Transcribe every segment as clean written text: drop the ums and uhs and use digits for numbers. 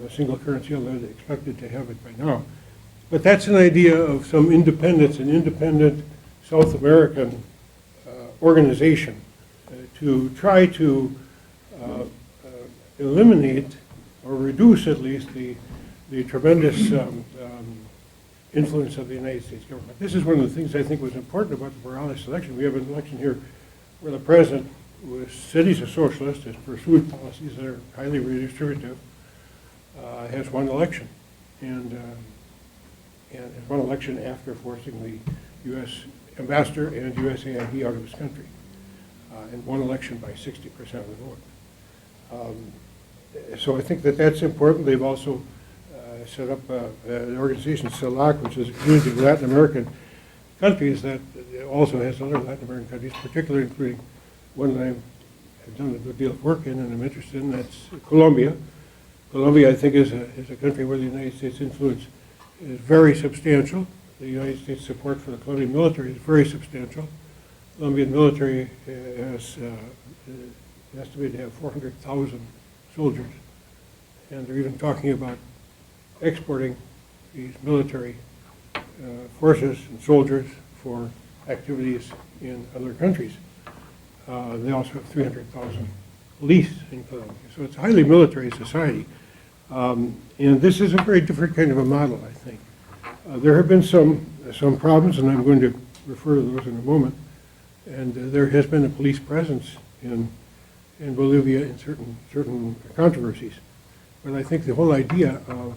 a single currency, although they expected to have it by now. But that's an idea of some independence, an independent South American organization to try to eliminate or reduce at least the tremendous influence of the United States government. This is one of the things I think was important about the Morales election. We have an election here where the president said he's a socialist, has pursued policies that are highly redistributive, has won election, and has won election after forcing the U.S. ambassador and USAID out of his country, and won election by 60% of the vote. So I think that that's important. They've also set up an organization, CELAC, which is a community of Latin American countries that also has other Latin American countries, particularly including one that I've done a good deal of work in and I'm interested in, that's Colombia. Colombia, I think, is a country where the United States influence is very substantial. The United States support for the Colombian military is very substantial. Colombian military is estimated to have 400,000 soldiers, and they're even talking about exporting these military forces and soldiers for activities in other countries. They also have 300,000 police in Colombia, so it's a highly military society. And this is a very different kind of a model, I think. There have been some problems, and I'm going to refer to those in a moment. And there has been a police presence in Bolivia in certain controversies. But I think the whole idea of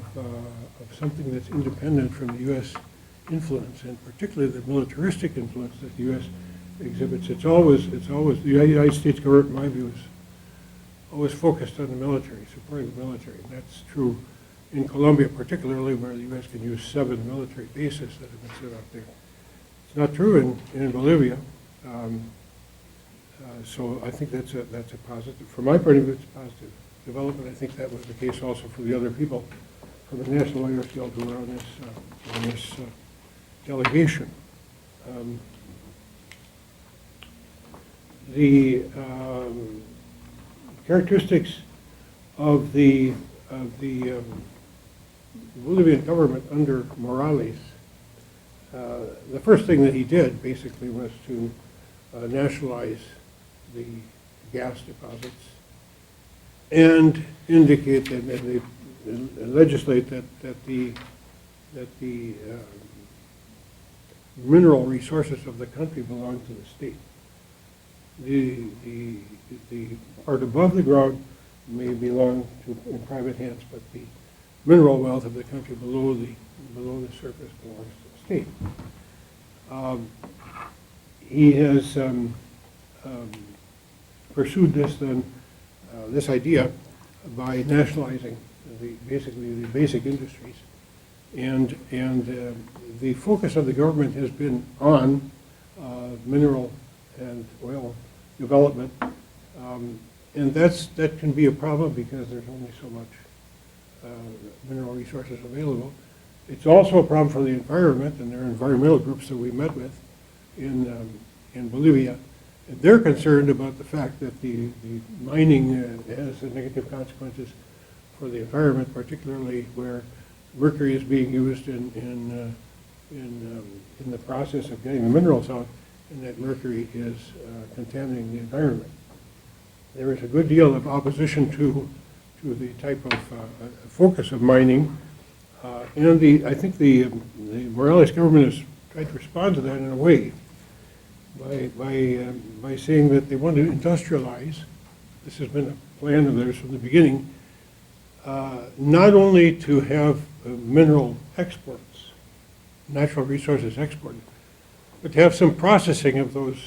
something that's independent from the U.S. influence, and particularly the militaristic influence that the U.S. exhibits, it's always the United States government, in my view, is always focused on the military, supporting the military. And that's true in Colombia, particularly, where the U.S. can use 7 military bases that have been set out there. It's not true in Bolivia. So I think that's a positive. From my point of view, it's a positive development. I think that was the case also for the other people from the National Lawyers Guild who were on this delegation. The characteristics of the Bolivian government under Morales, the first thing that he did basically was to nationalize the gas deposits and indicate that they legislate that the mineral resources of the country belong to the state. The part above the ground may belong to in private hands, but the mineral wealth of the country below the surface belongs to the state. He has pursued this idea by nationalizing basically the basic industries, and the focus of the government has been on mineral and oil development, and that can be a problem because there's only so much mineral resources available. It's also a problem for the environment, and there are environmental groups that we met with in Bolivia. And they're concerned about the fact that the mining has negative consequences for the environment, particularly where mercury is being used in the process of getting the minerals out, and that mercury is contaminating the environment. There is a good deal of opposition to the type of focus of mining, and I think the Morales government has tried to respond to that in a way by saying that they want to industrialize. This has been a plan of theirs from the beginning, not only to have mineral exports, natural resources exported, but to have some processing of those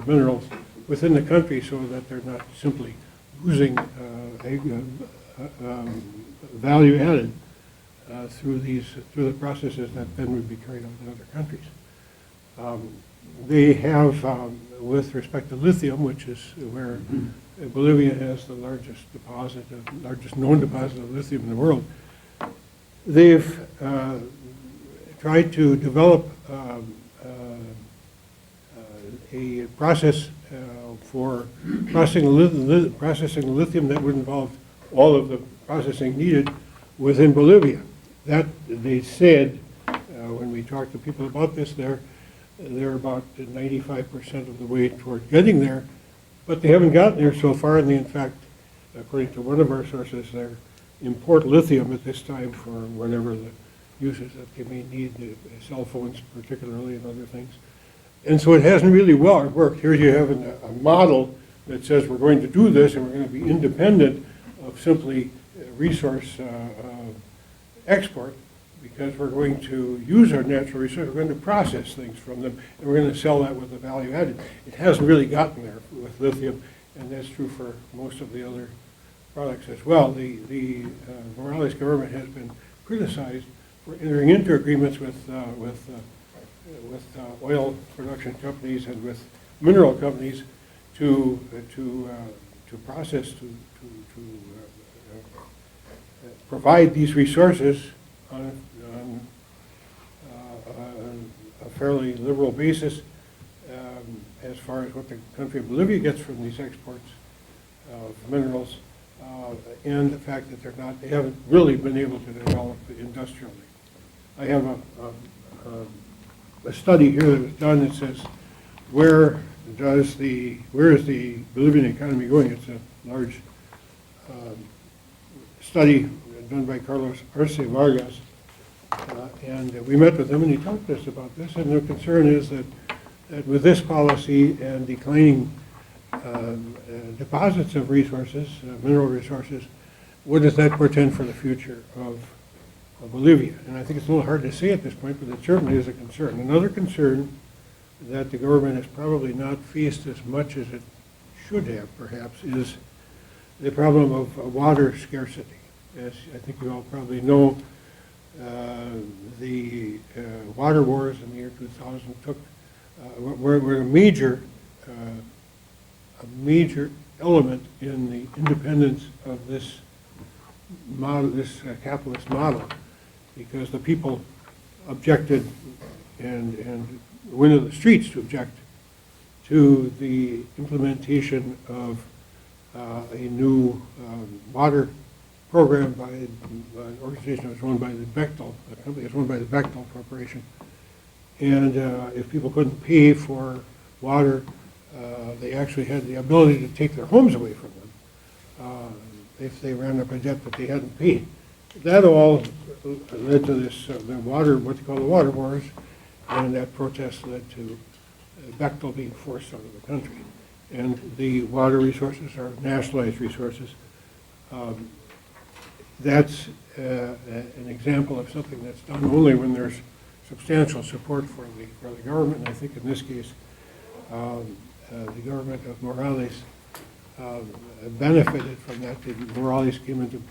minerals within the country so that they're not simply losing value added through the processes that then would be carried out in other countries. They have, with respect to lithium, which is where Bolivia has the largest known deposit of lithium in the world, they've tried to develop a process for processing lithium that would involve all of the processing needed within Bolivia. That, they said, when we talked to people about this, they're about 95% of the way toward getting there, but they haven't gotten there so far, and they, in fact, according to one of our sources, they import lithium at this time for whatever the uses that they may need, cell phones particularly and other things. And so it hasn't really well worked. Here you have a model that says we're going to do this and we're going to be independent of simply resource export, because we're going to use our natural resources, we're going to process things from them, and we're going to sell that with the value added. It hasn't really gotten there with lithium, and that's true for most of the other products as well. The Morales government has been criticized for entering into agreements with oil production companies and with mineral companies to process, to provide these resources on a fairly liberal basis as far as what the country of Bolivia gets from these exports of minerals, and the fact that they haven't really been able to develop industrially. I have a study here that was done that says where is the Bolivian economy going? It's a large study done by Carlos Arce Vargas, and we met with him and he talked to us about this, and their concern is that with this policy and declining deposits of resources, mineral resources, what does that portend for the future of Bolivia? And I think it's a little hard to say at this point, but it certainly is a concern. Another concern that the government has probably not faced as much as it should have, perhaps, is the problem of water scarcity. As I think you all probably know, the water wars in the year 2000 were a major element in the independence of this model, this capitalist model, because the people objected and went to the streets to object to the implementation of a new water program by an organization that was run by the Bechtel, a company that was run by the Bechtel Corporation. And if people couldn't pay for water, they actually had the ability to take their homes away from them if they ran up a debt that they hadn't paid. That all led to this, what they call the water wars, and that protest led to Bechtel being forced out of the country. And the water resources are nationalized resources. That's an example of something that's done only when there's substantial support for the government. And I think in this case, the government of Morales benefited from that. Morales came into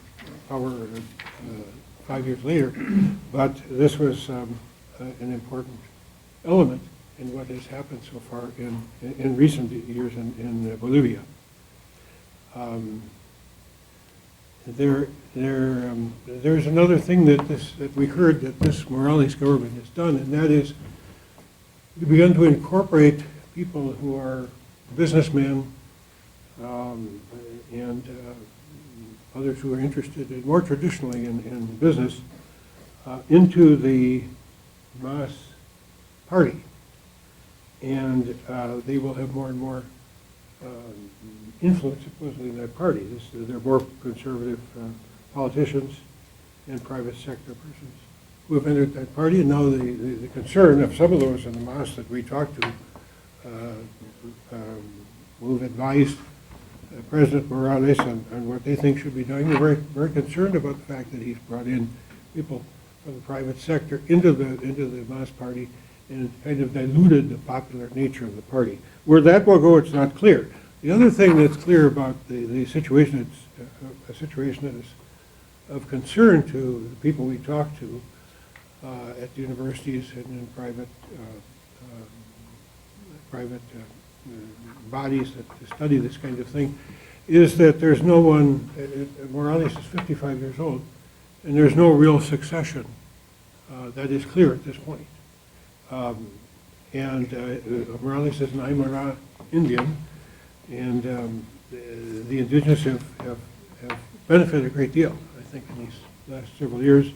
power 5 years later, but this was an important element in what has happened so far in recent years in Bolivia. There's another thing that we heard that this Morales government has done, and that is we begun to incorporate people who are businessmen and others who are interested more traditionally in business into the MAS party, and they will have more and more influence supposedly in that party. They're more conservative politicians and private sector persons who have entered that party, and now the concern of some of those in the MAS that we talked to who have advised President Morales on what they think should be done. They're very, very concerned about the fact that he's brought in people from the private sector into the MAS party and kind of diluted the popular nature of the party. Where that will go, it's not clear. The other thing that's clear about the situation, it's a situation that is of concern to the people we talk to at the universities and in private bodies that study this kind of thing, is that there's no one, Morales is 55 years old, and there's no real succession that is clear at this point. Morales is an Aymara Indian, and the indigenous have benefited a great deal, I think, in last several years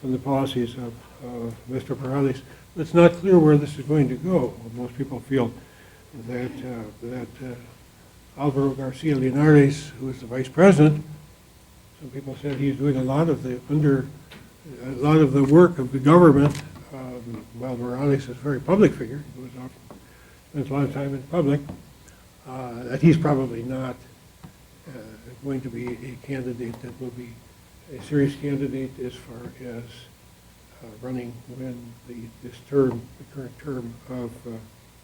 from the policies of Mr. Morales. It's not clear where this is going to go. Most people feel that Alvaro Garcia Linares, who is the vice president, some people said he's doing a lot of the work of the government. While Morales is a very public figure, he goes out, spends a lot of time in public, that he's probably not going to be a candidate that will be a serious candidate as far as running when the current term of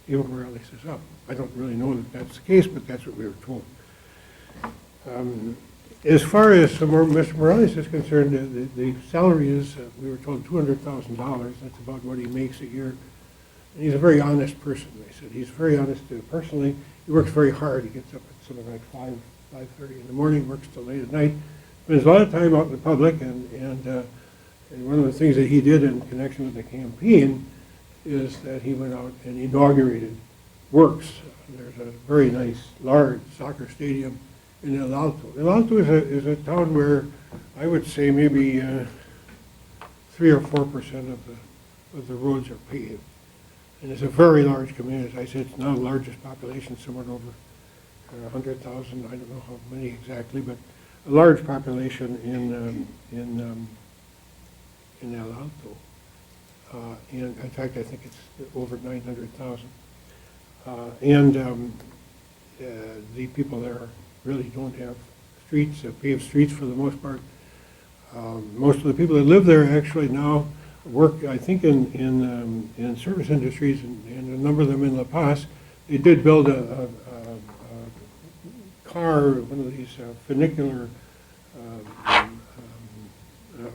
Evo Morales is up. I don't really know that that's the case, but that's what we were told. As far as Mr. Morales is concerned, the salary is, we were told, $200,000. That's about what he makes a year. And he's a very honest person, they said. He's very honest personally. He works very hard. He gets up at something like 5:30 in the morning, works till late at night, spends a lot of time out in the public, and one of the things that he did in connection with the campaign is that he went out and inaugurated works. There's a very nice, large soccer stadium in El Alto. El Alto is a town where I would say maybe 3 or 4% of the roads are paved. And it's a very large community. As I said, it's now the largest population, somewhere over 100,000. I don't know how many exactly, but a large population in El Alto. And in fact, I think it's over 900,000. The people there really don't have streets, paved streets for the most part. Most of the people that live there actually now work, I think, in service industries, and a number of them in La Paz. They did build a car, one of these funicular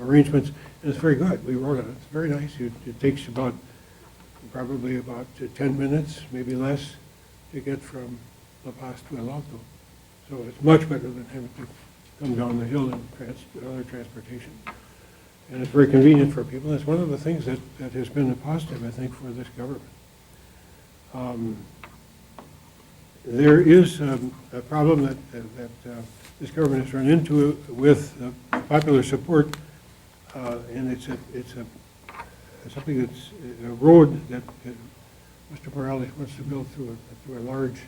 arrangements, and it's very good. We rode it. It's very nice. It takes probably about 10 minutes, maybe less, to get from La Paz to El Alto. So it's much better than having to come down the hill and other transportation. And it's very convenient for people. It's one of the things that has been a positive, I think, for this government. There is a problem that this government has run into with popular support, and it's something that's a road that Mr. Morales wants to build through a large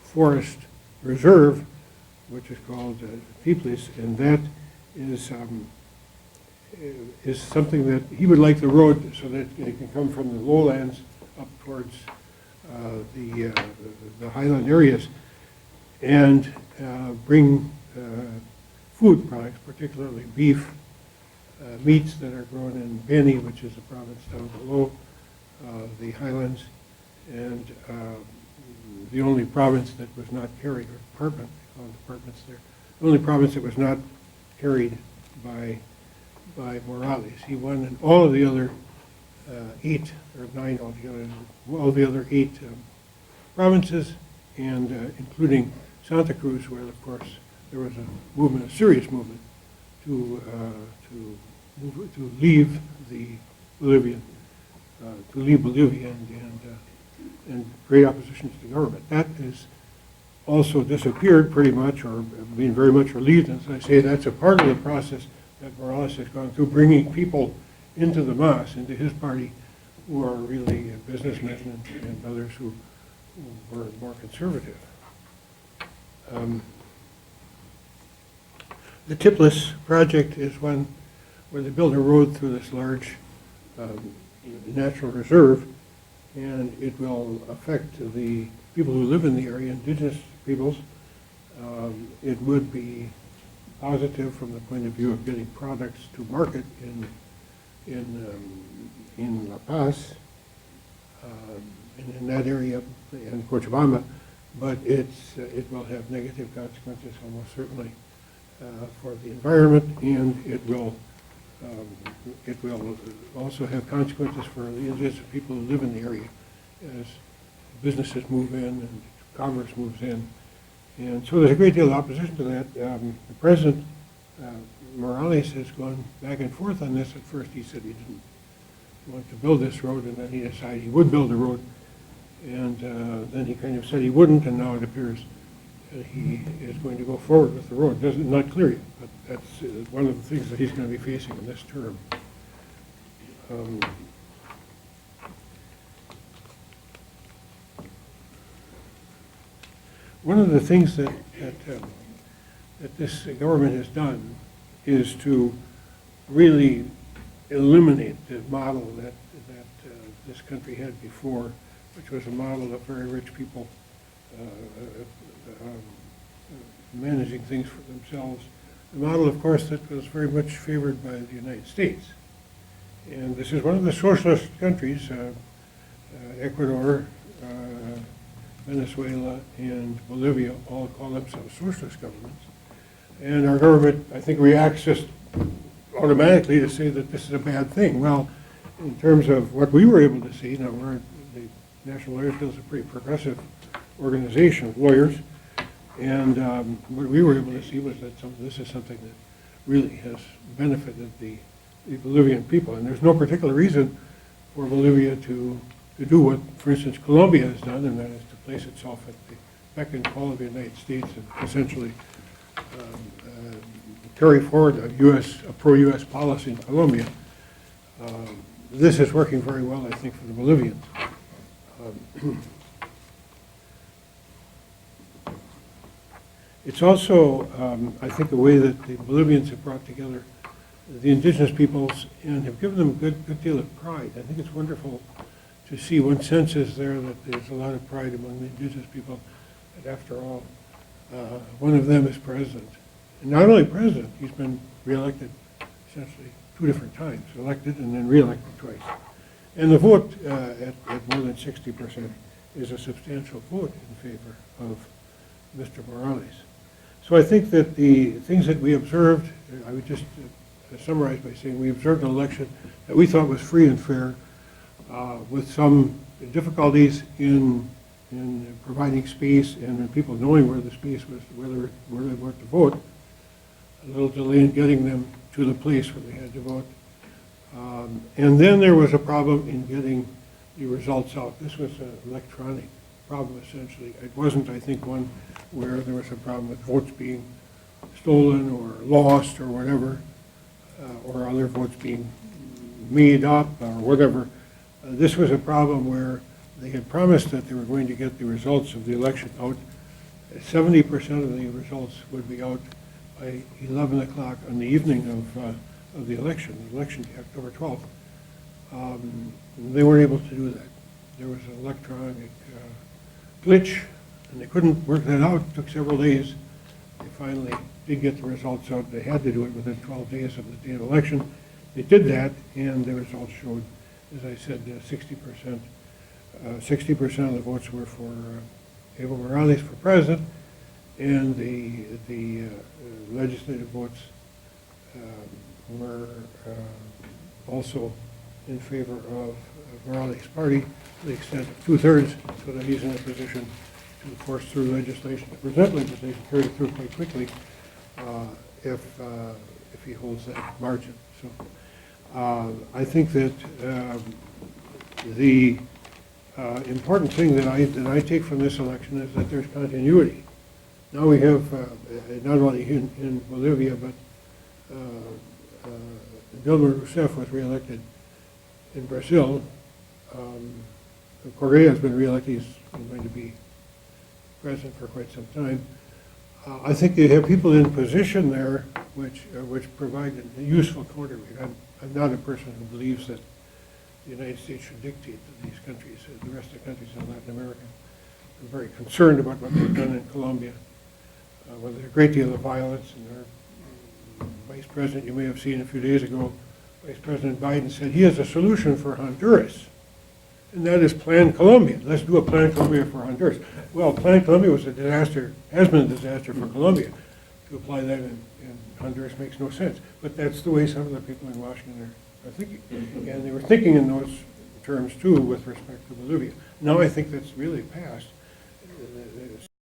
forest reserve, which is called Tiplis, and that is something that he would like the road so that it can come from the lowlands up towards the highland areas and bring food products, particularly beef, meats that are grown in Beni, which is a province down below the highlands, and the only province that was not carried, or department, they call departments there, the only province that was not carried by Morales. He won in all of the other 8 or 9 altogether, all the other 8 provinces, and including Santa Cruz, where of course there was a movement, a serious movement, to leave the Bolivian, Bolivia and great opposition to the government. That has also disappeared pretty much, or been very much relieved. And as I say, that's a part of the process that Morales has gone through, bringing people into the MAS, into his party, who are really businessmen and others who were more conservative. The Tiplis project is one where they build a road through this large natural reserve, and it will affect the people who live in the area, indigenous peoples. It would be positive from the point of view of getting products to market in La Paz, and in that area, in Cochabamba, but it will have negative consequences almost certainly for the environment, and it will also have consequences for the indigenous people who live in the area as businesses move in and commerce moves in. And so there's a great deal of opposition to that. The President, Morales, has gone back and forth on this. At first he said he didn't want to build this road, and then he decided he would build the road. And then he kind of said he wouldn't, and now it appears he is going to go forward with the road. Not clear yet, but that's one of the things that he's going to be facing in this term. One of the things that this government has done is to really eliminate the model that this country had before, which was a model of very rich people managing things for themselves. A model, of course, that was very much favored by the United States. And this is one of the socialist countries, Ecuador, Venezuela, and Bolivia all call themselves socialist governments. And our government, I think, reacts just automatically to say that this is a bad thing. Well, in terms of what we were able to see, now the National Lawyers Guild is a pretty progressive organization of lawyers, and what we were able to see was that this is something that really has benefited the Bolivian people. And there's no particular reason for Bolivia to do what, for instance, Colombia has done, and that is to place itself at the beck and call of the United States and essentially carry forward a pro-U.S. policy in Colombia. This is working very well, I think, for the Bolivians. It's also, I think, a way that the Bolivians have brought together the indigenous peoples and have given them a good deal of pride. I think it's wonderful to see. One sense is there that there's a lot of pride among the indigenous people that, after all, one of them is president. And not only president, he's been reelected essentially 2 different times, elected and then reelected twice. And the vote at more than 60% is a substantial vote in favor of Mr. Morales. So I think that the things that we observed, I would just summarize by saying we observed an election that we thought was free and fair, with some difficulties in providing space and in people knowing where the space was, where they were to vote, a little delay in getting them to the place where they had to vote. And then there was a problem in getting the results out. This was an electronic problem, essentially. It wasn't, I think, one where there was a problem with votes being stolen or lost or whatever, or other votes being made up or whatever. This was a problem where they had promised that they were going to get the results of the election out. 70% of the results would be out by 11 o'clock on the evening of the election day, October 12th. They weren't able to do that. There was an electronic glitch, and they couldn't work that out. It took several days. They finally did get the results out. They had to do it within 12 days of the day of election. They did that, and the results showed, as I said, 60% of the votes were for Evo Morales for president, and the legislative votes were also in favor of Morales' party to the extent of 2/3, so that he's in a position to force through legislation, to present legislation, carry it through quite quickly if he holds that margin. So I think that the important thing that I take from this election is that there's continuity. Now we have, not only in Bolivia, but Dilma Rousseff was reelected in Brazil. Correa has been reelected. He's going to be president for quite some time. I think they have people in position there which provide a useful counterweight. I'm not a person who believes that the United States should dictate to these countries, the rest of the countries in Latin America. I'm very concerned about what they've done in Colombia, where there's a great deal of violence. And our Vice President, you may have seen a few days ago, Vice President Biden said he has a solution for Honduras, and that is Plan Colombia. Let's do a Plan Colombia for Honduras. Well, Plan Colombia was a disaster, has been a disaster for Colombia. To apply that in Honduras makes no sense. But that's the way some of the people in Washington are thinking. And they were thinking in those terms, too, with respect to Bolivia. Now I think that's really passed.